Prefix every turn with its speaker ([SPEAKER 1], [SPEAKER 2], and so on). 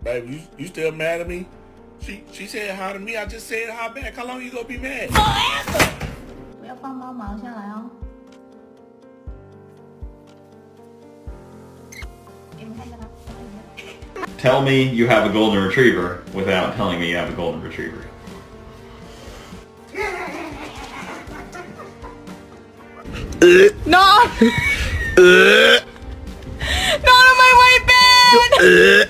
[SPEAKER 1] Baby, you still mad at me? She said hi to me, I just said hi back. How long you gonna be mad?
[SPEAKER 2] 我要帮帮忙下来哦。给你们看一下它。
[SPEAKER 3] Tell me you have a golden retriever without telling me you have a golden retriever.
[SPEAKER 4] Not! Not on my white bed!